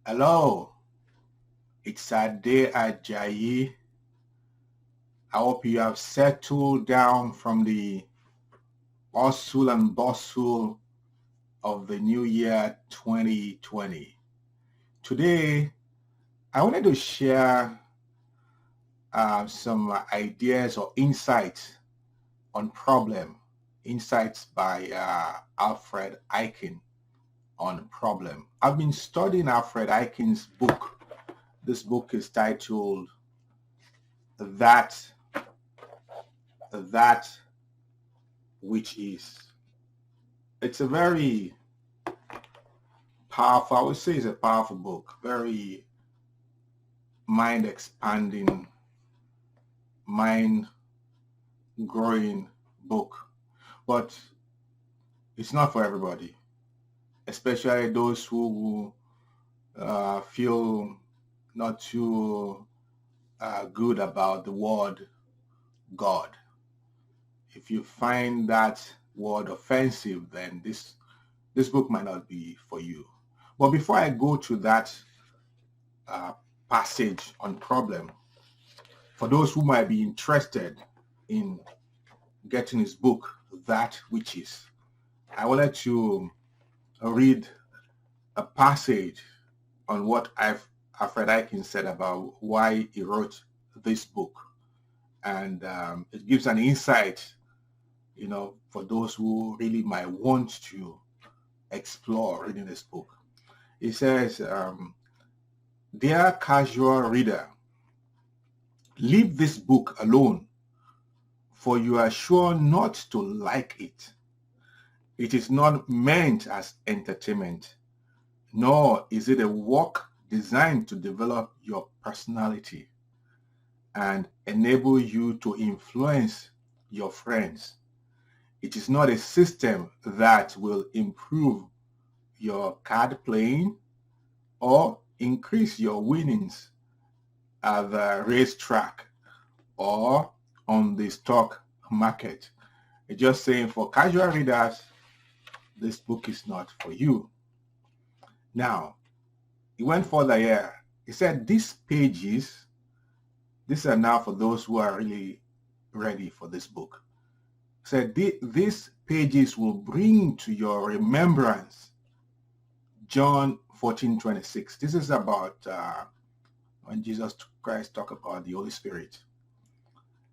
Hello, it's Ade Ajayi. I hope you have settled down from the hustle and bustle of the new year 2020. Today, I wanted to share some ideas or insights on problem, insights by Alfred Eichen on problem. I've been studying Alfred Eichen's book. This book is titled That That Which Is. It's a very powerful, I would say it's a powerful book, very mind expanding, mind growing book. But it's not for everybody, especially those who feel not too good about the word God. If you find that word offensive, then this book might not be for you. But before I go to that uh, passage on problem, for those who might be interested in getting his book, That Which Is, I wanted to read a passage on what Alfred Eichen said about why he wrote this book. And it gives an insight, for those who really might want to explore reading this book. He says, Dear casual reader, leave this book alone, for you are sure not to like it. It is not meant as entertainment, nor is it a work designed to develop your personality and enable you to influence your friends. It is not a system that will improve your card playing or increase your winnings at the racetrack or on the stock market. It's just saying for casual readers, this book is not for you. Now, he went further here. He said these are now for those who are really ready for this book. He said these pages will bring to your remembrance John 14:26. This is about when Jesus Christ talked about the Holy Spirit.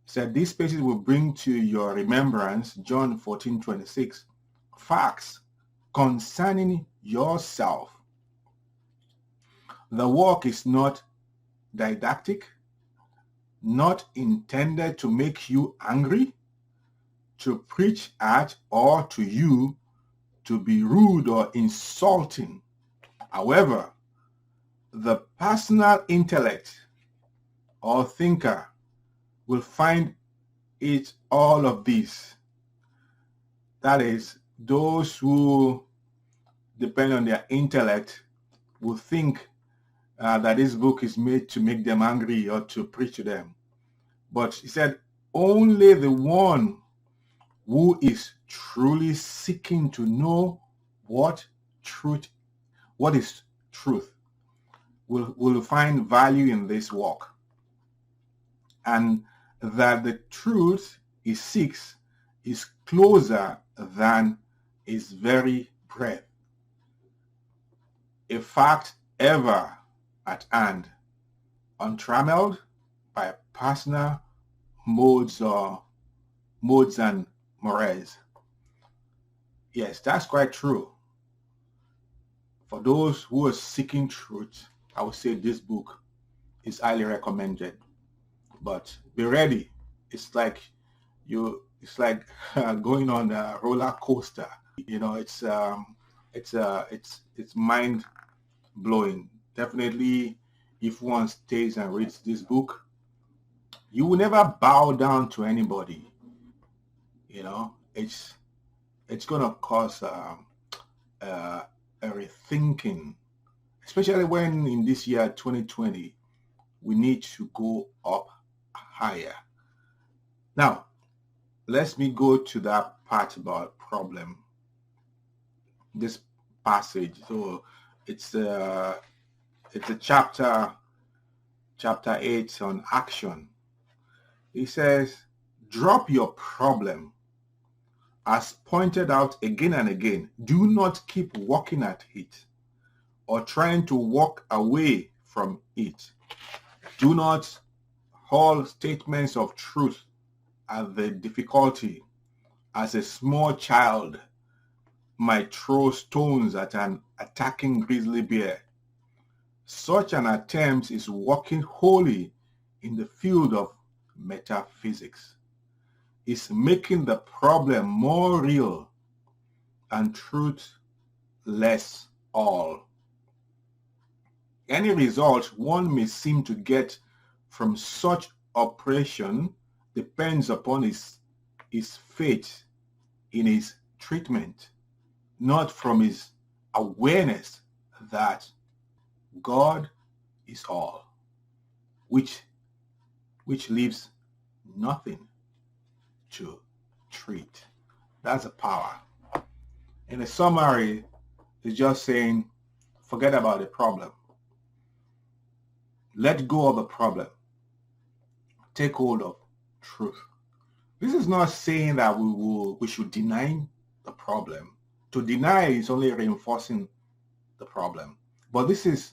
He said these pages will bring to your remembrance John 14:26 facts concerning yourself. The work is not didactic, not intended to make you angry, to preach at, or to you to be rude or insulting. However, the personal intellect or thinker will find it all of these. That is, those who depend on their intellect will think that this book is made to make them angry or to preach to them. But he said, only the one who is truly seeking to know what is truth, will find value in this work. And that the truth he seeks is closer than his very breath. A fact ever at hand, untrammeled by personal modes and mores. Yes, that's quite true. For those who are seeking truth, I would say this book is highly recommended. But be ready. It's like going on a roller coaster. It's mind blowing. Definitely, if one stays and reads this book, you will never bow down to anybody. It's gonna cause a rethinking, especially when in this year 2020 we need to go up higher. Now, let me go to that part about problem. This passage, so it's It's a chapter 8 on action. He says, drop your problem. As pointed out again and again, do not keep working at it or trying to walk away from it. Do not hurl statements of truth at the difficulty as a small child might throw stones at an attacking grizzly bear. Such an attempt is walking wholly in the field of metaphysics. It's making the problem more real and truth less all. Any result one may seem to get from such operation depends upon his faith in his treatment, not from his awareness that God is all, which leaves nothing to treat. That's the power. In a summary, it's just saying, forget about the problem. Let go of the problem. Take hold of truth. This is not saying that we should deny the problem. To deny is only reinforcing the problem. But this is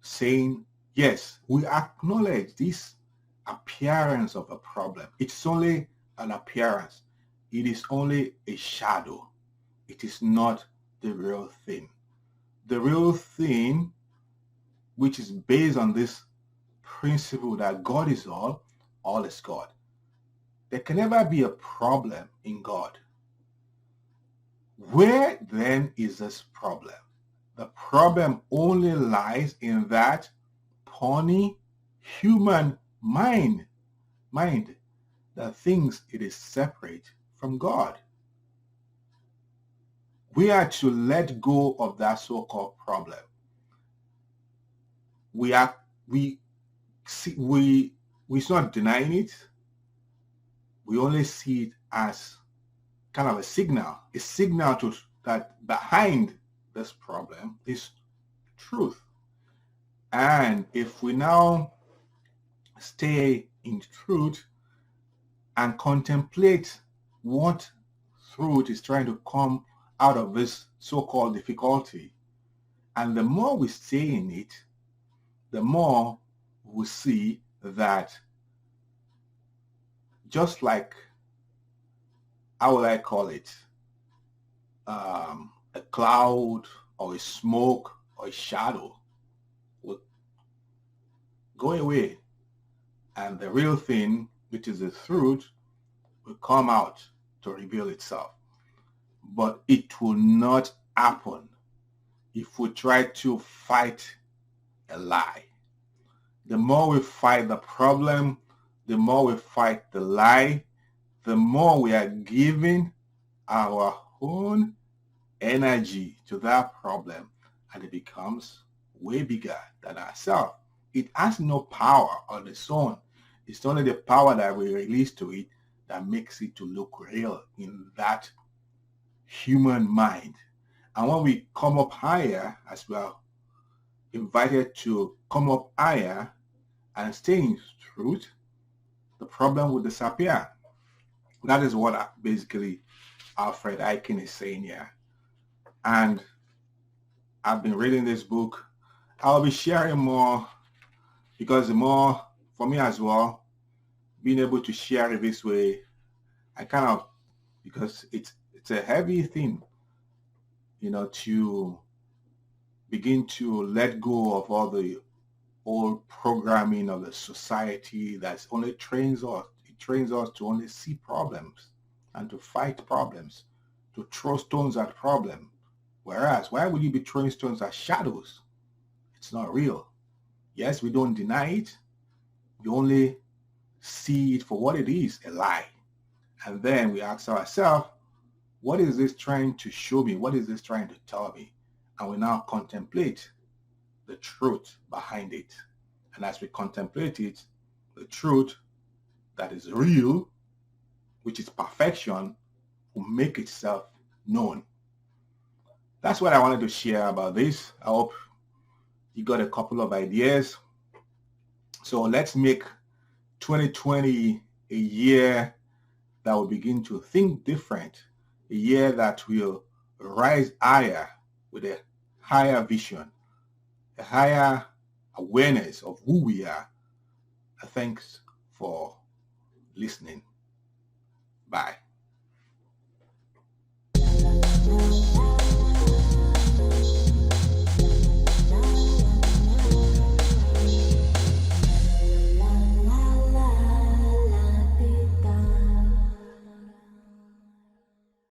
saying, yes, we acknowledge this appearance of a problem. It's only an appearance. It is only a shadow. It is not the real thing. The real thing, which is based on this principle that God is all is God. There can never be a problem in God. Where then is this problem? The problem only lies in that puny human mind that thinks it is separate from God. We are to let go of that so-called problem. We're not denying it. We only see it as kind of a signal to that behind this problem is truth. And if we now stay in truth and contemplate what truth is trying to come out of this so-called difficulty, and the more we stay in it, the more we see that, just like, how would I call it, a cloud or a smoke or a shadow will go away, and the real thing, which is the truth, will come out to reveal itself. But it will not happen if we try to fight a lie. The more we fight the problem, the more we fight the lie, the more we are giving our own energy to that problem, and it becomes way bigger than ourselves. It has no power on its own. It's only the power that we release to it that makes it to look real in that human mind. And when we come up higher, as well, invited to come up higher and stay in truth, the problem will disappear. That is what basically Alfred Eichen is saying here. And I've been reading this book. I'll be sharing more, because the more, for me as well, being able to share it this way, I kind of, because it's a heavy thing, to begin to let go of all the old programming of the society that only trains us. It trains us to only see problems and to fight problems, to throw stones at problems. Whereas, why would you be throwing stones at shadows? It's not real. Yes, we don't deny it. We only see it for what it is, a lie. And then we ask ourselves, what is this trying to show me? What is this trying to tell me? And we now contemplate the truth behind it. And as we contemplate it, the truth that is real, which is perfection, will make itself known. That's what I wanted to share about this. I hope you got a couple of ideas. So let's make 2020 a year that will begin to think different, a year that will rise higher with a higher vision, a higher awareness of who we are. Thanks for listening. Bye.